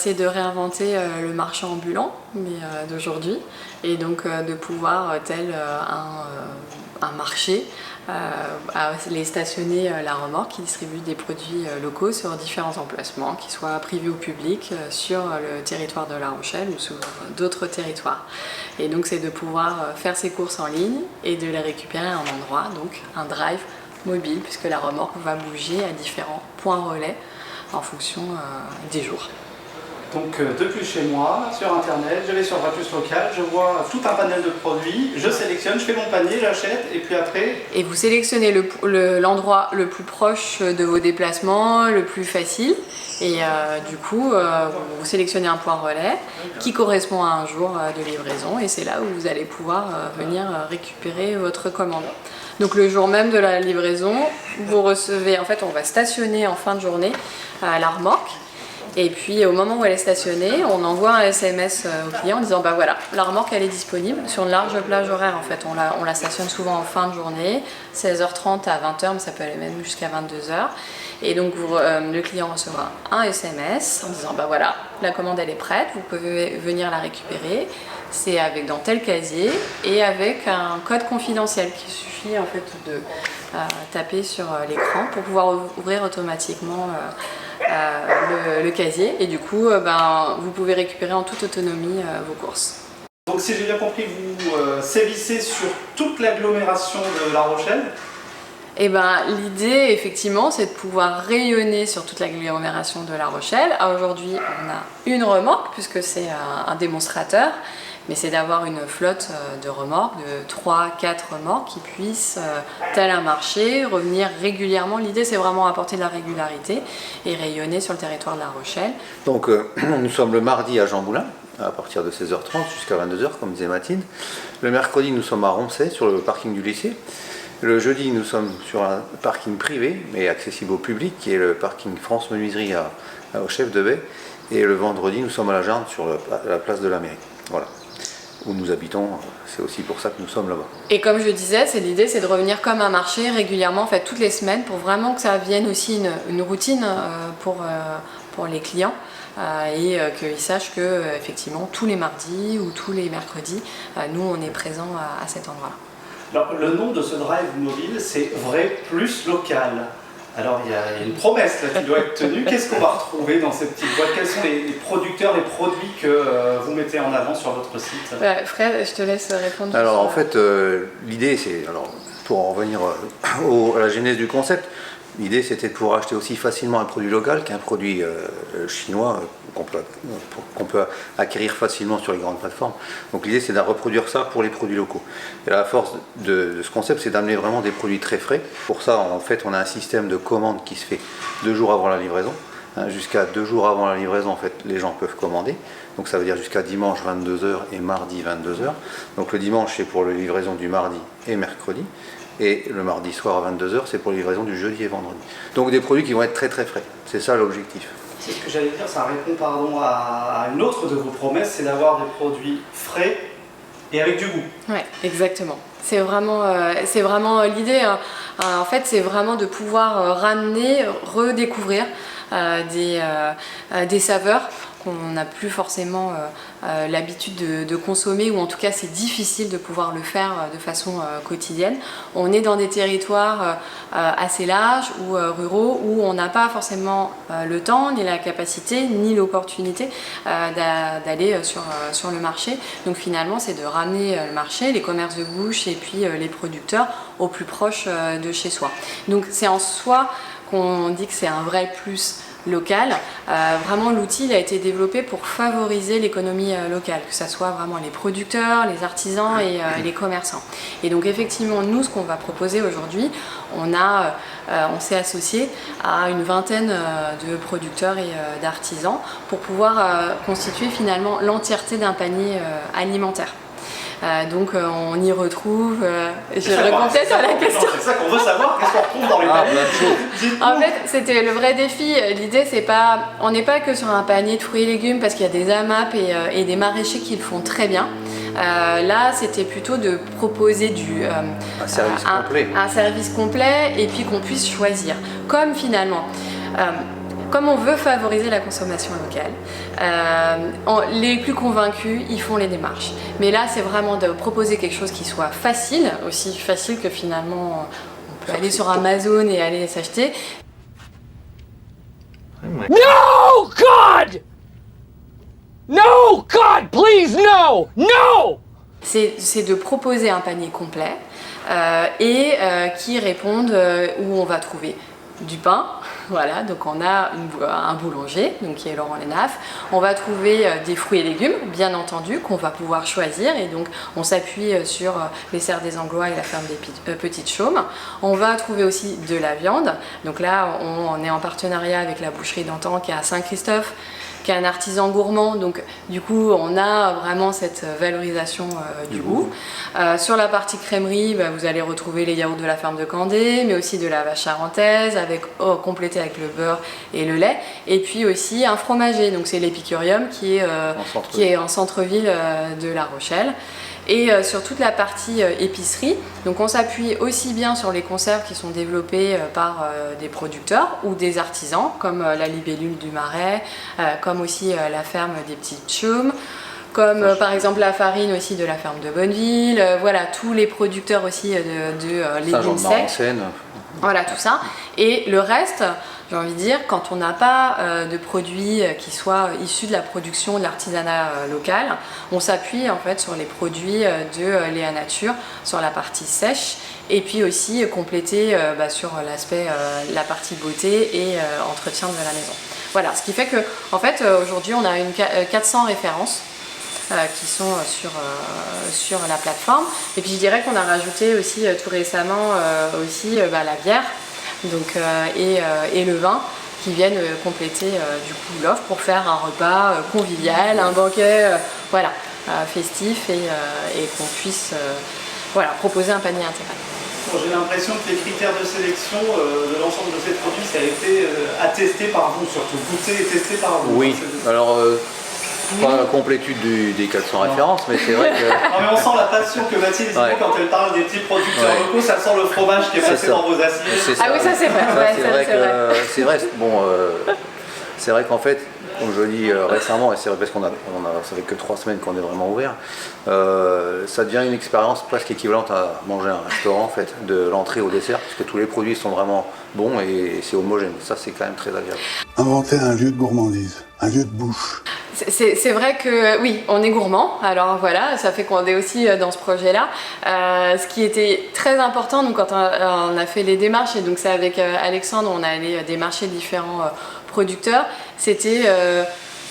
c'est de réinventer le marché ambulant d'aujourd'hui et donc de pouvoir, tel un marché, les stationner la remorque qui distribue des produits locaux sur différents emplacements, qu'ils soient privés ou publics, sur le territoire de La Rochelle ou sur d'autres territoires. Et donc c'est de pouvoir faire ses courses en ligne et de les récupérer à un endroit, donc un drive mobile, puisque la remorque va bouger à différents points relais en fonction des jours. Donc depuis chez moi, sur internet, je vais sur Vrapus Local, je vois tout un panel de produits, je sélectionne, je fais mon panier, j'achète et puis après... Et vous sélectionnez l'endroit le plus proche de vos déplacements, le plus facile, et du coup vous sélectionnez un point relais qui correspond à un jour de livraison et c'est là où vous allez pouvoir venir récupérer votre commande. Donc le jour même de la livraison, vous recevez, en fait on va stationner en fin de journée la remorque. Et puis au moment où elle est stationnée, on envoie un SMS au client en disant bah voilà, la remorque elle est disponible sur une large plage horaire en fait. On la stationne souvent en fin de journée, 16h30 à 20h, mais ça peut aller même jusqu'à 22h. Et donc le client recevra un SMS en disant bah voilà, la commande elle est prête, vous pouvez venir la récupérer. C'est dans tel casier et avec un code confidentiel qu'il suffit en fait de taper sur l'écran pour pouvoir ouvrir automatiquement le casier et du coup vous pouvez récupérer en toute autonomie vos courses. Donc si j'ai bien compris, vous sévissez sur toute l'agglomération de La Rochelle? Et l'idée effectivement c'est de pouvoir rayonner sur toute l'agglomération de La Rochelle. Aujourd'hui on a une remorque puisque c'est un démonstrateur, mais c'est d'avoir une flotte de remorques, de 3-4 remorques qui puissent, tel un marché, revenir régulièrement. L'idée c'est vraiment apporter de la régularité et rayonner sur le territoire de La Rochelle. Donc nous sommes le mardi à Jean Moulin, à partir de 16h30 jusqu'à 22h comme disait Mathilde. Le mercredi nous sommes à Roncey sur le parking du lycée. Le jeudi nous sommes sur un parking privé mais accessible au public qui est le parking France Menuiserie au Chef de Baie. Et le vendredi nous sommes à la Jarde sur la place de la mairie. Voilà. Où nous habitons, c'est aussi pour ça que nous sommes là-bas. Et comme je disais, l'idée c'est de revenir comme un marché régulièrement, en fait toutes les semaines, pour vraiment que ça vienne aussi une routine pour les clients et qu'ils sachent que effectivement tous les mardis ou tous les mercredis, nous on est présents à cet endroit-là. Alors le nom de ce drive mobile c'est Vrai Plus Local. Alors il y a une promesse là, qui doit être tenue. Qu'est-ce qu'on va retrouver dans ces petites boîtes? Quels sont les producteurs, les produits que vous mettez en avant sur votre site? Fred, je te laisse répondre. Alors en fait, l'idée c'est, pour en revenir à la genèse du concept, l'idée c'était de pouvoir acheter aussi facilement un produit local qu'un produit chinois qu'on peut acquérir facilement sur les grandes plateformes. Donc l'idée c'est de reproduire ça pour les produits locaux. Et la force de ce concept c'est d'amener vraiment des produits très frais. Pour ça en fait on a un système de commande qui se fait 2 jours avant la livraison. Jusqu'à 2 jours avant la livraison en fait les gens peuvent commander. Donc ça veut dire jusqu'à dimanche 22h et mardi 22h. Donc le dimanche c'est pour la livraison du mardi et mercredi. Et le mardi soir à 22h, c'est pour la livraison du jeudi et vendredi. Donc des produits qui vont être très très frais. C'est ça l'objectif. C'est ce que j'allais dire, ça répond à une autre de vos promesses, c'est d'avoir des produits frais et avec du goût. Oui, exactement. C'est vraiment l'idée. En fait, c'est vraiment de pouvoir ramener, redécouvrir des saveurs qu'on n'a plus forcément l'habitude de consommer, ou en tout cas c'est difficile de pouvoir le faire de façon quotidienne. On est dans des territoires assez larges ou ruraux où on n'a pas forcément le temps, ni la capacité, ni l'opportunité d'aller sur le marché. Donc finalement c'est de ramener le marché, les commerces de bouche et puis les producteurs au plus proche de chez soi. Donc c'est en soi qu'on dit que c'est un vrai plus local. Vraiment l'outil a été développé pour favoriser l'économie locale, que ce soit vraiment les producteurs, les artisans et les commerçants. Et donc effectivement nous ce qu'on va proposer aujourd'hui, on s'est associé à une vingtaine de producteurs et d'artisans pour pouvoir constituer finalement l'entièreté d'un panier alimentaire. Donc on y retrouve, je réponds peut-être à la question. C'est ça qu'on veut savoir, qu'est-ce qu'on retrouve dans les paniers? En fait c'était le vrai défi, l'idée c'est pas, on n'est pas que sur un panier de fruits et légumes parce qu'il y a des AMAP et des maraîchers qui le font très bien. Là c'était plutôt de proposer un service complet et puis qu'on puisse choisir. Comme finalement Comme on veut favoriser la consommation locale, les plus convaincus, ils font les démarches. Mais là, c'est vraiment de proposer quelque chose qui soit facile, aussi facile que finalement on peut aller sur Amazon et aller s'acheter. No, God! No, God, please, no! No! C'est de proposer un panier complet qui réponde où on va trouver du pain. Voilà, donc on a un boulanger, donc qui est Laurent Lenaf. On va trouver des fruits et légumes, bien entendu, qu'on va pouvoir choisir. Et donc on s'appuie sur les Serres des Anglois et la ferme des Petites Chaumes. On va trouver aussi de la viande. Donc là, on est en partenariat avec la boucherie d'Antan qui est à Saint-Christophe, qui est un artisan gourmand, donc du coup on a vraiment cette valorisation du goût. Sur la partie crèmerie, vous allez retrouver les yaourts de la ferme de Candé, mais aussi de la vache charentaise, complété avec le beurre et le lait, et puis aussi un fromager, donc c'est l'Épicurium qui est en centre-ville de La Rochelle. Et sur toute la partie épicerie, donc on s'appuie aussi bien sur les conserves qui sont développées par des producteurs ou des artisans, comme la Libellule du Marais, comme aussi la ferme des Petites Chaumes, comme par exemple la farine aussi de la ferme de Bonneville, voilà, tous les producteurs aussi de légumes secs. Voilà, tout ça. Et le reste, j'ai envie de dire, quand on n'a pas de produits qui soient issus de la production de l'artisanat local, on s'appuie en fait sur les produits de Léa Nature, sur la partie sèche, et puis aussi compléter sur l'aspect, la partie beauté et entretien de la maison. Voilà, ce qui fait que en fait aujourd'hui on a 400 références qui sont sur la plateforme. Et puis je dirais qu'on a rajouté aussi tout récemment la bière donc, et le vin qui viennent compléter du coup l'offre pour faire un repas convivial, un banquet festif et qu'on puisse proposer un panier intégral. Bon, j'ai l'impression que les critères de sélection de l'ensemble de ces produits, ça a été attesté par vous, surtout goûté et testé par vous. Oui, alors pas la complétude des 400 références, mais c'est vrai que... Non mais on sent la passion que Mathilde, quand elle parle des petits producteurs locaux, ça sent le fromage qui est passé dans vos assiettes. Ah oui, ça c'est vrai. C'est vrai qu'en fait, comme je le dis récemment, et c'est vrai parce ça fait que 3 semaines qu'on est vraiment ouvert, ça devient une expérience presque équivalente à manger à un restaurant en fait, de l'entrée au dessert, parce que tous les produits sont vraiment bons et c'est homogène. Ça c'est quand même très agréable. Inventer un lieu de gourmandise, un lieu de bouche. C'est vrai que oui, on est gourmand, alors voilà, ça fait qu'on est aussi dans ce projet-là. Ce qui était très important, donc, quand on a fait les démarches, et donc c'est avec Alexandre, on a allé démarcher différents producteurs, c'était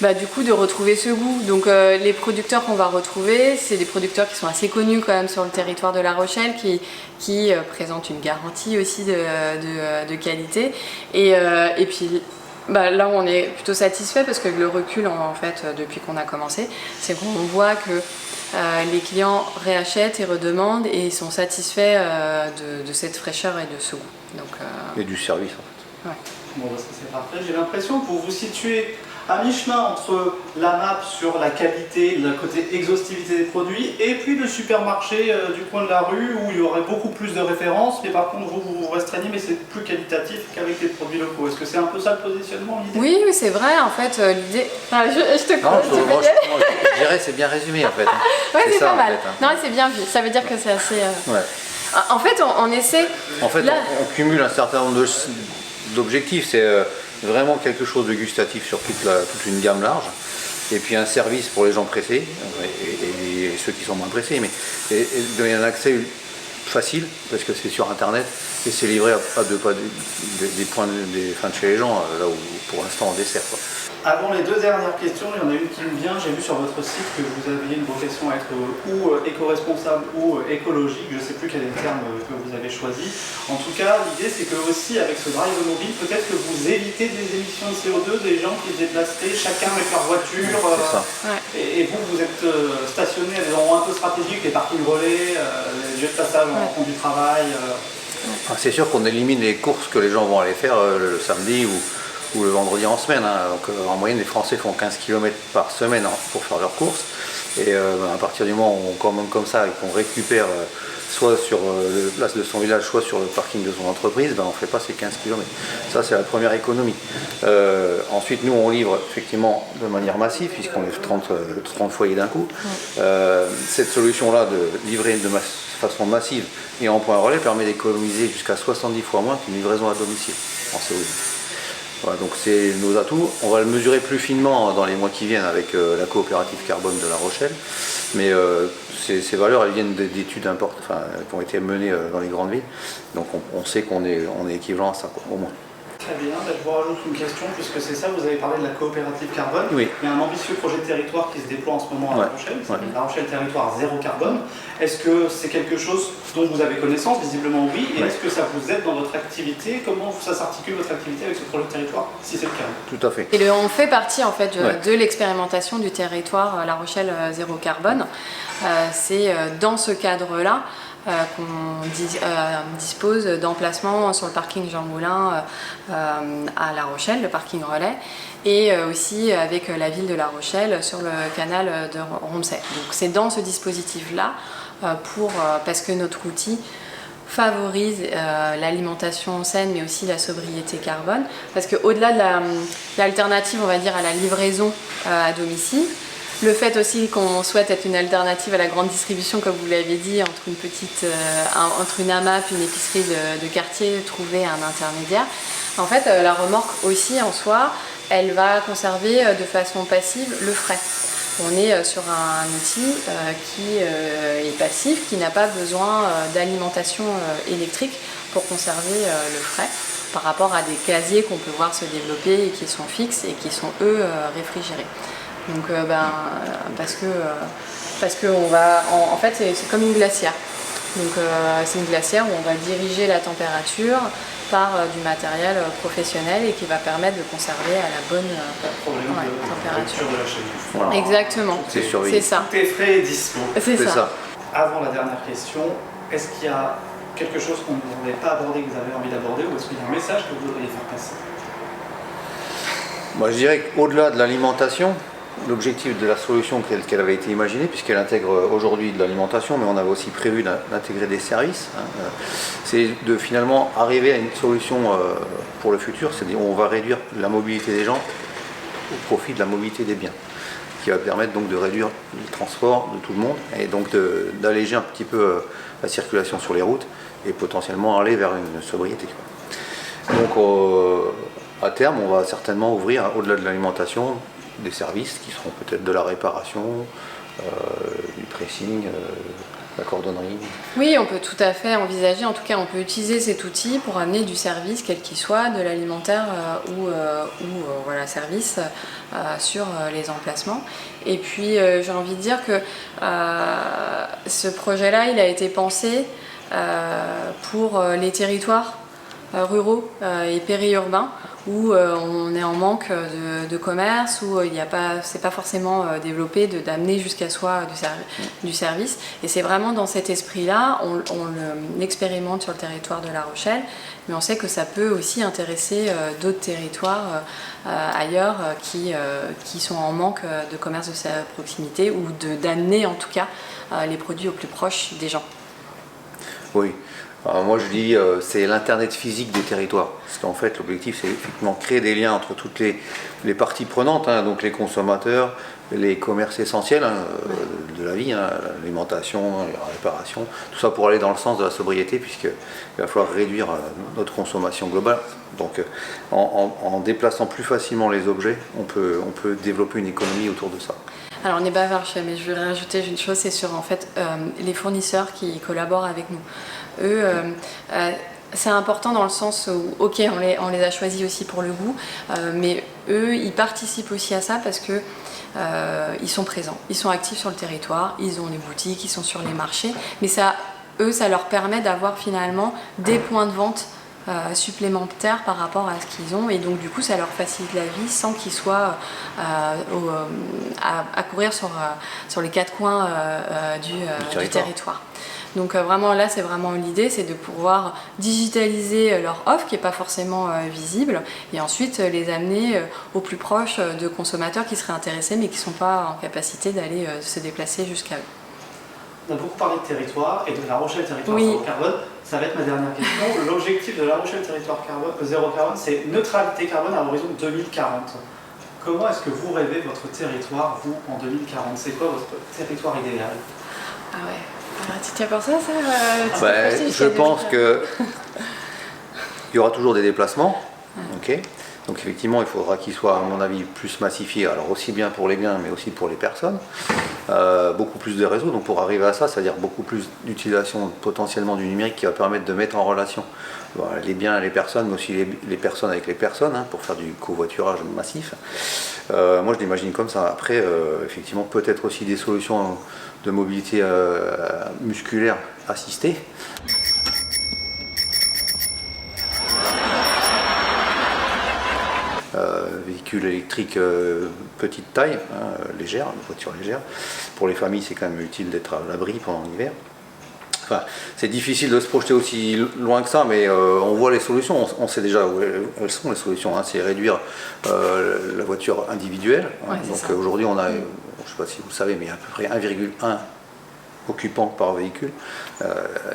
du coup de retrouver ce goût. Donc les producteurs qu'on va retrouver, c'est des producteurs qui sont assez connus quand même sur le territoire de La Rochelle, qui présentent une garantie aussi de qualité. Et puis là où on est plutôt satisfait, parce que le recul en fait depuis qu'on a commencé, c'est qu'on voit que les clients réachètent et redemandent et sont satisfaits de cette fraîcheur et de ce goût. Donc, et du service en fait. Ouais. Bon, ça c'est parfait. J'ai l'impression que vous vous situez à mi-chemin entre la map sur la qualité, le côté exhaustivité des produits, et puis le supermarché du coin de la rue où il y aurait beaucoup plus de références, mais par contre vous vous restreignez, mais c'est plus qualitatif qu'avec des produits locaux. Est-ce que c'est un peu ça le positionnement, l'idée? Oui, c'est vrai, en fait, l'idée... je te Non, je dirais c'est bien résumé en fait. Ouais, c'est pas ça, mal. En fait, Non, c'est bien vu, ça veut dire que c'est assez... Ouais. En fait, on essaie... En fait, là... on cumule un certain nombre d'objectifs. C'est vraiment quelque chose de gustatif sur toute une gamme large. Et puis un service pour les gens pressés et ceux qui sont moins pressés. Mais donner un accès facile, parce que c'est sur Internet et c'est livré à 2 pas des points de chez les gens, là où pour l'instant on dessert. Quoi. Avant les 2 dernières questions, il y en a une qui me vient. J'ai vu sur votre site que vous aviez une vocation à être ou éco-responsable ou écologique. Je ne sais plus quel est le terme que vous avez choisi. En tout cas, l'idée c'est que aussi avec ce drive mobile, peut-être que vous évitez des émissions de CO2 des gens qui se déplaceraient chacun avec leur voiture. C'est ça. Et vous êtes stationné à des endroits un peu stratégiques, les parkings relais, les lieux de passage en fond du travail. C'est sûr qu'on élimine les courses que les gens vont aller faire le samedi ou le vendredi en semaine. Donc en moyenne, les Français font 15 km par semaine pour faire leurs courses. Et à partir du moment où on commande comme ça et qu'on récupère soit sur le place de son village, soit sur le parking de son entreprise, on ne fait pas ces 15 km. Ça, c'est la première économie. Ensuite, nous, on livre effectivement de manière massive, puisqu'on livre 30 foyers d'un coup. Cette solution-là de livrer de façon massive et en point relais permet d'économiser jusqu'à 70 fois moins qu'une livraison à domicile en CO2. Voilà, donc c'est nos atouts. On va le mesurer plus finement dans les mois qui viennent avec la coopérative carbone de La Rochelle. Mais ces valeurs, elles viennent d'études importantes, qui ont été menées dans les grandes villes. Donc on sait qu'on est équivalent à ça, au moins. Très bien, je vous rajoute une question, puisque c'est ça, vous avez parlé de la coopérative carbone. Oui. Il y a un ambitieux projet de territoire qui se déploie en ce moment à La Rochelle, c'est La Rochelle Territoire Zéro Carbone. Est-ce que c'est quelque chose dont vous avez connaissance? Visiblement oui. Et est-ce que ça vous aide dans votre activité? Comment ça s'articule votre activité avec ce projet de territoire, si c'est le cas? Tout à fait. Et on fait partie en fait de l'expérimentation du territoire La Rochelle Zéro Carbone. C'est dans ce cadre-là qu'on dispose d'emplacements sur le parking Jean Moulin à La Rochelle, le parking relais, et aussi avec la ville de La Rochelle sur le canal de Romsey. Donc c'est dans ce dispositif-là parce que notre outil favorise l'alimentation saine mais aussi la sobriété carbone, parce qu'au-delà de l'alternative, on va dire, à la livraison à domicile, le fait aussi qu'on souhaite être une alternative à la grande distribution, comme vous l'avez dit, entre une AMAP, une épicerie de quartier, trouver un intermédiaire. En fait, la remorque aussi en soi, elle va conserver de façon passive le frais. On est sur un outil qui est passif, qui n'a pas besoin d'alimentation électrique pour conserver le frais, par rapport à des casiers qu'on peut voir se développer et qui sont fixes et qui sont eux réfrigérés. Donc parce que on va en fait c'est comme une glacière. Donc c'est une glacière où on va diriger la température par du matériel professionnel et qui va permettre de conserver à la bonne température De la chaîne. Voilà. Exactement. C'est ça. Tout est frais et dispo. C'est ça. Avant la dernière question, est-ce qu'il y a quelque chose qu'on n'avait pas abordé, que vous avez envie d'aborder, ou est-ce qu'il y a un message que vous voudriez faire passer? Moi, je dirais qu'au-delà de l'alimentation, l'objectif de la solution telle qu'elle avait été imaginée, puisqu'elle intègre aujourd'hui de l'alimentation, mais on avait aussi prévu d'intégrer des services, c'est de finalement arriver à une solution pour le futur, c'est-à-dire on va réduire la mobilité des gens au profit de la mobilité des biens, qui va permettre donc de réduire le transport de tout le monde et donc d'alléger un petit peu la circulation sur les routes et potentiellement aller vers une sobriété. Donc à terme, on va certainement ouvrir, au-delà de l'alimentation, des services qui seront peut-être de la réparation, du pressing, la cordonnerie. Oui, on peut tout à fait envisager, en tout cas on peut utiliser cet outil pour amener du service, quel qu'il soit, de l'alimentaire ou service sur les emplacements. Et puis j'ai envie de dire que ce projet-là, il a été pensé pour les territoires ruraux et périurbains, où on est en manque de commerce, où c'est pas forcément développé d'amener jusqu'à soi du service. Et c'est vraiment dans cet esprit-là, on l'expérimente sur le territoire de La Rochelle, mais on sait que ça peut aussi intéresser d'autres territoires ailleurs qui sont en manque de commerce de sa proximité, ou d'amener en tout cas les produits au plus proche des gens. Oui. Alors moi je dis c'est l'internet physique des territoires, parce qu'en fait l'objectif c'est effectivement créer des liens entre toutes les parties prenantes, donc les consommateurs, les commerces essentiels de la vie, l'alimentation, la réparation, tout ça pour aller dans le sens de la sobriété, puisqu'il va falloir réduire notre consommation globale. Donc en déplaçant plus facilement les objets, on peut développer une économie autour de ça. Alors on est bavard, mais je vais rajouter une chose, c'est sur en fait les fournisseurs qui collaborent avec nous. Eux, c'est important dans le sens où, ok, on les a choisis aussi pour le goût, mais eux, ils participent aussi à ça parce que ils sont présents, ils sont actifs sur le territoire, ils ont des boutiques, ils sont sur les marchés, mais ça leur permet d'avoir finalement des points de vente supplémentaire par rapport à ce qu'ils ont, et donc du coup ça leur facilite la vie sans qu'ils soient à courir sur les quatre coins du territoire. Donc vraiment là c'est vraiment l'idée, c'est de pouvoir digitaliser leur offre qui n'est pas forcément visible, et ensuite les amener au plus proche de consommateurs qui seraient intéressés mais qui ne sont pas en capacité d'aller se déplacer jusqu'à eux. On a beaucoup parlé de territoire et de La Rochelle territoire Oui. zéro carbone. Ça va être ma dernière question. L'objectif de La Rochelle territoire zéro carbone, c'est neutralité carbone à l'horizon 2040. Comment est-ce que vous rêvez votre territoire, vous, en 2040? C'est quoi votre territoire idéal? Ah ouais. Tu tiens pour ça Je pense que il y aura toujours des déplacements, ok. Donc effectivement, il faudra qu'ils soient, à mon avis, plus massifiés, alors aussi bien pour les biens, mais aussi pour les personnes. Beaucoup plus de réseaux, donc pour arriver à ça, c'est-à-dire beaucoup plus d'utilisation potentiellement du numérique qui va permettre de mettre en relation les biens et les personnes, mais aussi les personnes avec les personnes, pour faire du covoiturage massif. Moi, je l'imagine comme ça. Après, effectivement, peut-être aussi des solutions de mobilité musculaire assistée. Véhicules électriques petite taille, légère, une voiture légère. Pour les familles, c'est quand même utile d'être à l'abri pendant l'hiver. Enfin, c'est difficile de se projeter aussi loin que ça, mais on voit les solutions, on sait déjà où elles sont les solutions. C'est réduire la voiture individuelle. Donc aujourd'hui, on a, je ne sais pas si vous le savez, mais à peu près 1,1 occupants par véhicule.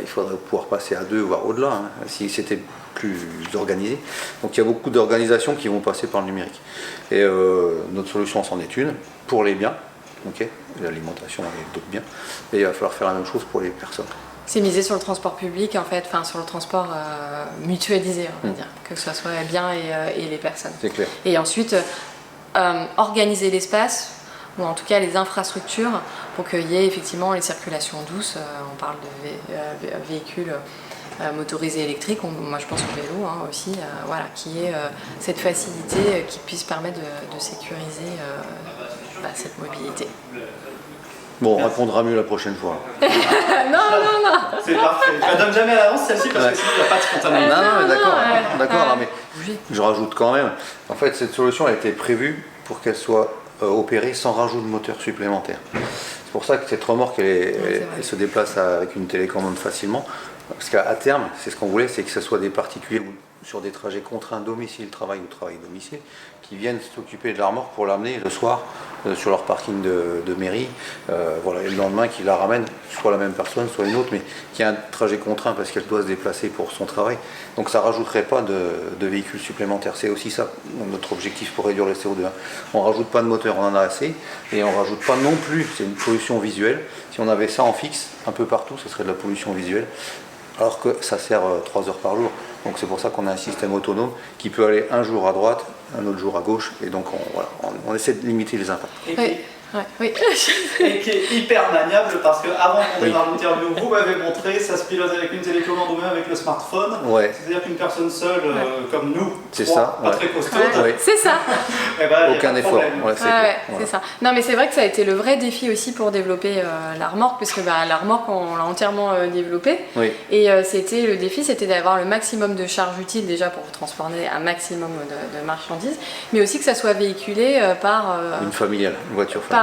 Il faudrait pouvoir passer à 2, voire au-delà, si c'était plus organisé. Donc il y a beaucoup d'organisations qui vont passer par le numérique. Et notre solution, c'en est une, pour les biens, l'alimentation et d'autres biens. Et il va falloir faire la même chose pour les personnes. C'est miser sur le transport public, en fait, sur le transport mutualisé, on va dire, que ce soit les biens et les personnes. C'est clair. Et ensuite, organiser l'espace, ou en tout cas les infrastructures, pour qu'il y ait effectivement les circulations douces. On parle de véhicules motorisés électriques, moi je pense au vélo aussi, qui ait cette facilité qui puisse permettre de sécuriser cette mobilité. Bon, on répondra mieux la prochaine fois. Non. C'est parfait. Je la donne jamais à l'avance celle-ci parce que sinon il n'y a pas de spontanéité. Non, mais d'accord, mais je rajoute quand même. En fait, cette solution a été prévue pour qu'elle soit opérée sans rajout de moteur supplémentaire. C'est pour ça que cette remorque, elle se déplace avec une télécommande facilement. Parce qu'à terme, c'est ce qu'on voulait, c'est que ce soit des particuliers sur des trajets contraints domicile-travail ou travail-domicile qui viennent s'occuper de la remorque pour l'amener le soir sur leur parking de mairie. Et le lendemain, qu'ils la ramènent, soit la même personne, soit une autre, mais qui a un trajet contraint parce qu'elle doit se déplacer pour son travail. Donc ça ne rajouterait pas de véhicules supplémentaires. C'est aussi ça notre objectif pour réduire le CO2. On ne rajoute pas de moteur, on en a assez. Et on ne rajoute pas non plus, c'est une pollution visuelle. Si on avait ça en fixe, un peu partout, ce serait de la pollution visuelle. Alors que ça sert 3 heures par jour. Donc c'est pour ça qu'on a un système autonome qui peut aller un jour à droite, un autre jour à gauche, et donc on essaie de limiter les impacts. Oui. Et qui est hyper maniable parce qu'avant qu'on démarre l'interview, vous m'avez montré, ça se pilote avec une télécommande ou même avec le smartphone. C'est-à-dire qu'une personne seule, comme nous, pas très costaud, c'est ça. Aucun effort. C'est ça. Non, mais c'est vrai que ça a été le vrai défi aussi pour développer la remorque, parce que la remorque, on l'a entièrement développée. Et le défi, c'était d'avoir le maximum de charge utile déjà pour transporter un maximum de marchandises, mais aussi que ça soit véhiculé par une familiale, une voiture familiale.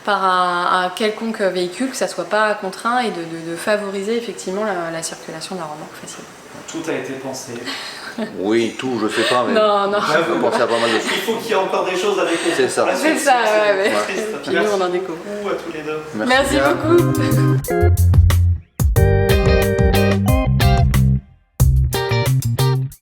Par un quelconque véhicule, que ça ne soit pas contraint, et de favoriser effectivement la circulation de la remorque facile. Tout a été pensé. Oui, tout, je sais pas, mais non. je vais penser à pas mal de choses. Il faut qu'il y ait encore des choses avec vous. C'est ça. C'est ça, triste. Puis nous, on en découvre. Merci beaucoup à tous les deux. Merci beaucoup.